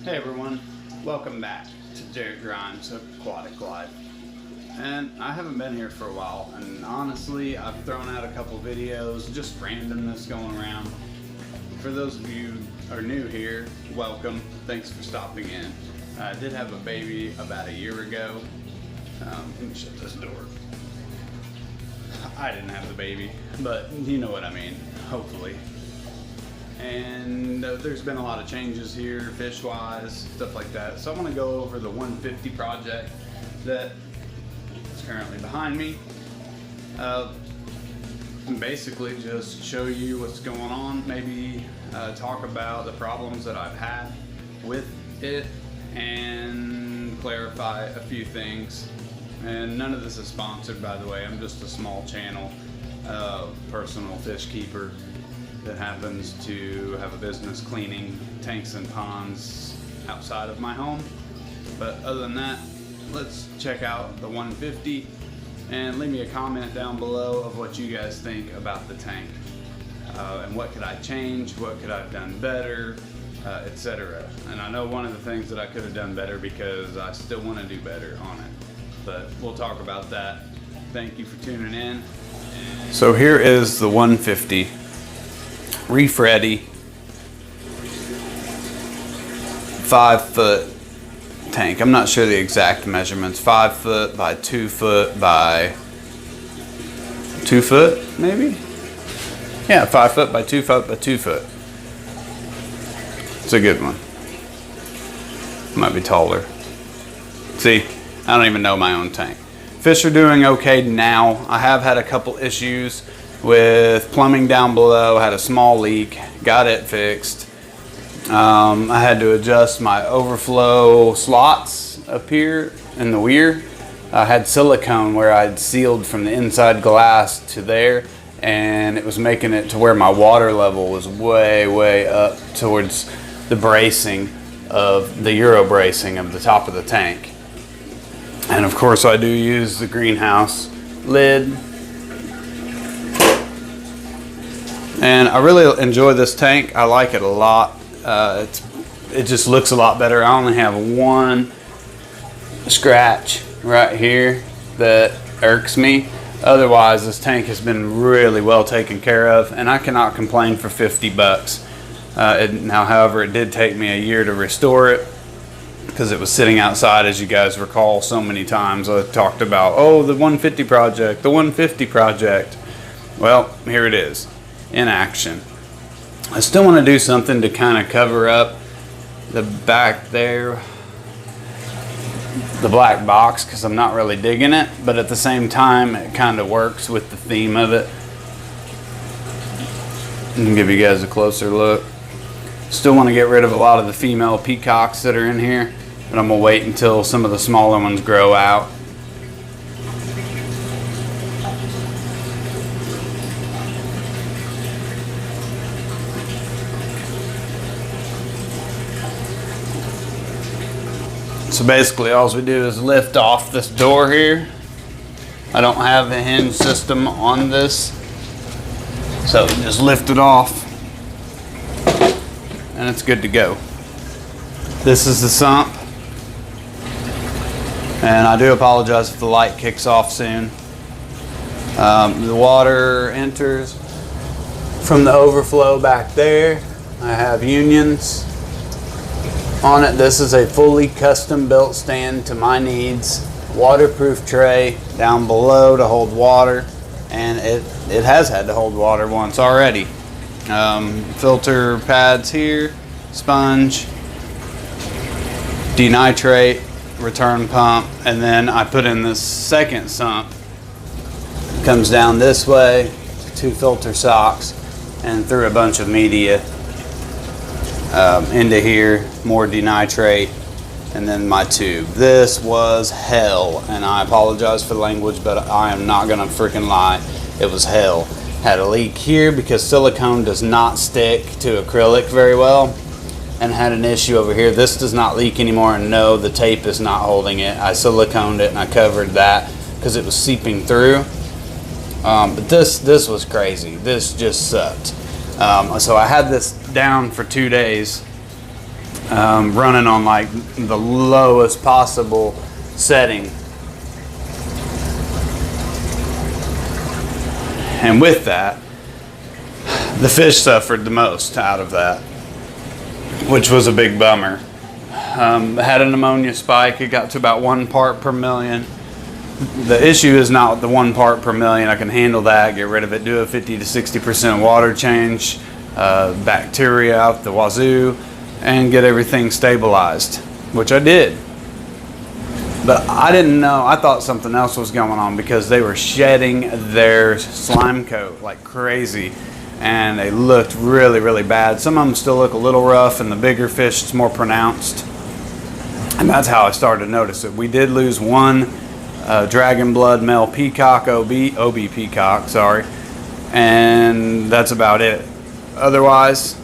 Hey everyone, welcome back to Derek Grimes of Aquatic-Life. And I haven't been here for a while, and honestly I've thrown out a couple videos, just randomness going around. For those of you who are new here, welcome, thanks for stopping in. I did have a baby about a year ago. Let me shut this door. I didn't have the baby, but you know what I mean, hopefully. And there's been a lot of changes here, fish-wise, stuff like that. So I want to go over the 150 project that is currently behind me. And basically just show you what's going on, maybe talk about the problems that I've had with it, and clarify a few things. And none of this is sponsored, by the way. I'm just a small channel, personal fish keeper that happens to have a business cleaning tanks and ponds outside of my home. But other than that, let's check out the 150 and leave me a comment down below of what you guys think about the tank, and what could I change, what could I have done better, etc. And I know one of the things that I could have done better, because I still want to do better on it, but we'll talk about that. Thank you for tuning in. So here is the 150 reef ready 5-foot tank. I'm not sure the exact measurements. 5 foot by 2 foot by 2 foot, maybe? Yeah, 5 foot by 2 foot by 2 foot. It's a good one. Might be taller. See, I don't even know my own tank. Fish are doing okay now. I have had a couple issues with plumbing down below. Had a small leak, got it fixed. I had to adjust my overflow slots up here in the weir. I had silicone where I'd sealed from the inside glass to there, and it was making it to where my water level was way up towards the bracing of the Euro bracing of the top of the tank. And of course I do use the greenhouse lid. And I really enjoy this tank. I like it a lot. It just looks a lot better. I only have one scratch right here that irks me. Otherwise, this tank has been really well taken care of, and I cannot complain for 50 bucks. Now, however, it did take me a year to restore it, because it was sitting outside, as you guys recall so many times. I talked about, oh, the 150 project, the 150 project. Well, here it is in action. I still want to do something to kind of cover up the back there, the black box, because I'm not really digging it, but at the same time it kind of works with the theme of it. Let me give you guys a closer look. Still want to get rid of a lot of the female peacocks that are in here, but I'm going to wait until some of the smaller ones grow out. So basically all we do is lift off this door here. I don't have a hinge system on this, so just lift it off and it's good to go. This is the sump, and I do apologize if the light kicks off soon. The water enters from the overflow back there. I have unions on it. This is a fully custom built stand to my needs. Waterproof tray down below to hold water, and it has had to hold water once already. Filter pads here, sponge, denitrate, return pump, and then I put in this second sump. It comes down this way, 2 filter socks, and through a bunch of media into here, more denitrate, and then my tube. This was hell, and I apologize for the language, but I am not gonna freaking lie. It was hell. Had a leak here because silicone does not stick to acrylic very well, and had an issue over here. This does not leak anymore, and no, the tape is not holding it. I siliconed it and I covered that because it was seeping through. But this was crazy. This just sucked. So I had this down for 2 days, running on like the lowest possible setting. And with that, the fish suffered the most out of that, which was a big bummer. Had an ammonia spike. It got to about 1 part per million. The issue is not the 1 part per million. I can handle that, get rid of it, do a 50 to 60% water change, bacteria out the wazoo, and get everything stabilized, which I did. But I didn't know, I thought something else was going on because they were shedding their slime coat like crazy, and they looked really, really bad. Some of them still look a little rough, and the bigger fish, it's more pronounced. And that's how I started to notice it. We did lose one dragon blood male peacock, OB peacock, sorry, and that's about it. Otherwise,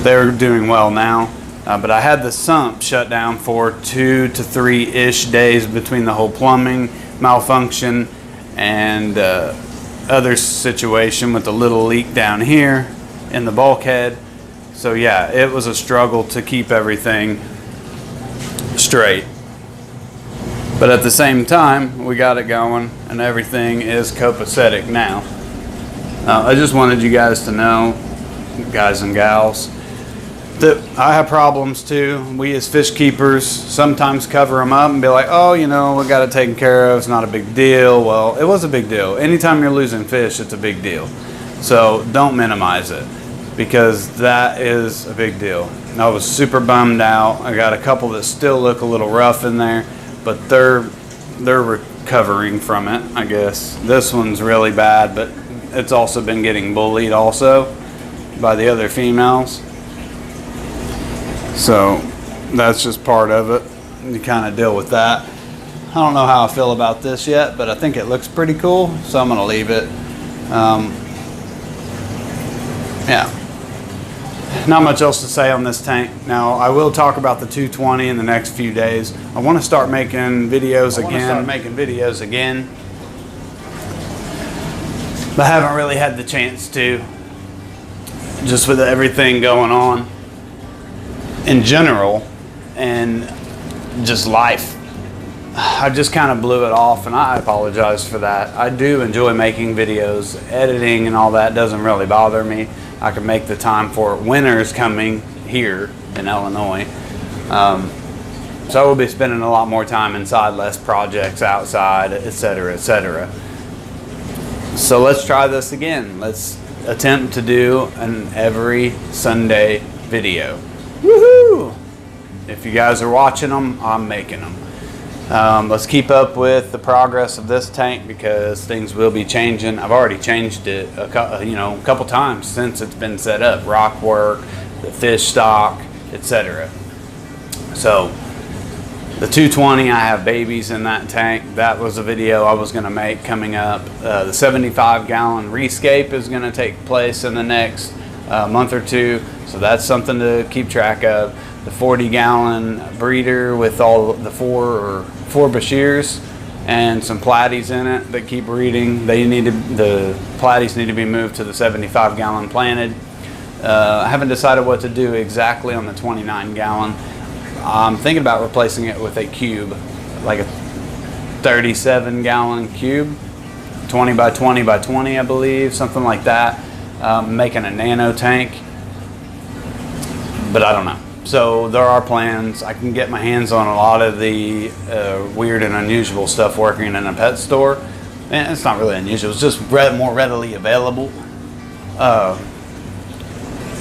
they're doing well now. But I had the sump shut down for 2 to 3-ish days between the whole plumbing malfunction and other situation with the little leak down here in the bulkhead. So yeah, it was a struggle to keep everything straight. But at the same time, we got it going and everything is copacetic now. I just wanted you guys to know, guys and gals, that I have problems too. We as fish keepers sometimes cover them up and be like, oh, you know, we got it taken care of, it's not a big deal. Well, it was a big deal. Anytime you're losing fish, it's a big deal. So don't minimize it, because that is a big deal. I was super bummed out. I got a couple that still look a little rough in there, but they're recovering from it, I guess. This one's really bad, but it's also been getting bullied also by the other females. So that's just part of it. You kind of deal with that. I don't know how I feel about this yet, but I think it looks pretty cool, so I'm gonna leave it. Yeah, not much else to say on this tank. Now I will talk about the 220 in the next few days. I want to start making videos again. But I haven't really had the chance to, just with everything going on in general and just life. I just kind of blew it off, and I apologize for that. I do enjoy making videos. Editing and all that doesn't really bother me. I can make the time for it. Winter's coming here in Illinois, so I will be spending a lot more time inside, less projects outside, etc., etc. So let's try this again. Let's attempt to do an every Sunday video. Woohoo! If you guys are watching them, I'm making them. Let's keep up with the progress of this tank, because things will be changing. I've already changed it a couple times since it's been set up. Rock work, the fish stock, etc. So the 220, I have babies in that tank. That was a video I was going to make coming up. The 75-gallon rescape is going to take place in the next month or two, so that's something to keep track of. The 40-gallon breeder with all the four Bashirs and some platies in it that keep breeding. The platies need to be moved to the 75-gallon planted. I haven't decided what to do exactly on the 29-gallon. I'm thinking about replacing it with a cube, like a 37-gallon cube, 20 by 20 by 20, I believe, something like that. Making a nano tank, but I don't know. So there are plans. I can get my hands on a lot of the weird and unusual stuff working in a pet store. And it's not really unusual, it's just more readily available.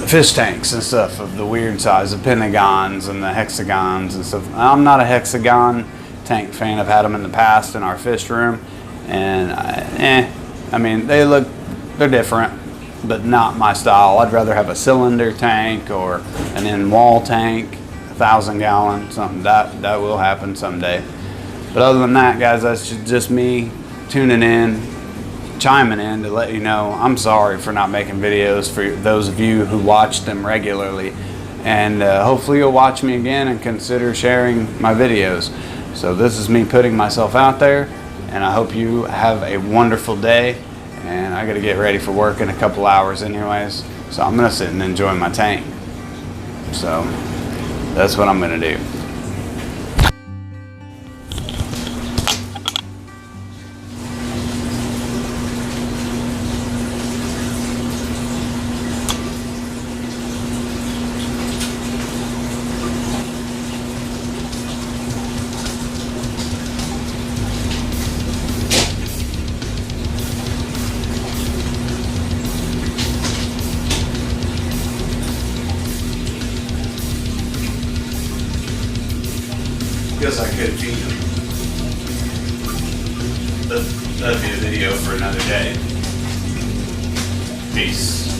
Fish tanks and stuff of the weird size, the pentagons and the hexagons and stuff. I'm not a hexagon tank fan. I've had them in the past in our fish room, and I mean, they're different, but not my style. I'd rather have a cylinder tank or an in-wall tank, 1,000-gallon, something that will happen someday. But other than that, guys, that's just me tuning in, chiming in to let you know I'm sorry for not making videos for those of you who watch them regularly. And hopefully you'll watch me again and consider sharing my videos. So this is me putting myself out there, and I hope you have a wonderful day. And I gotta get ready for work in a couple hours anyways, so I'm gonna sit and enjoy my tank. So that's what I'm gonna do. Guess I could feed them. That'd be a video for another day. Peace.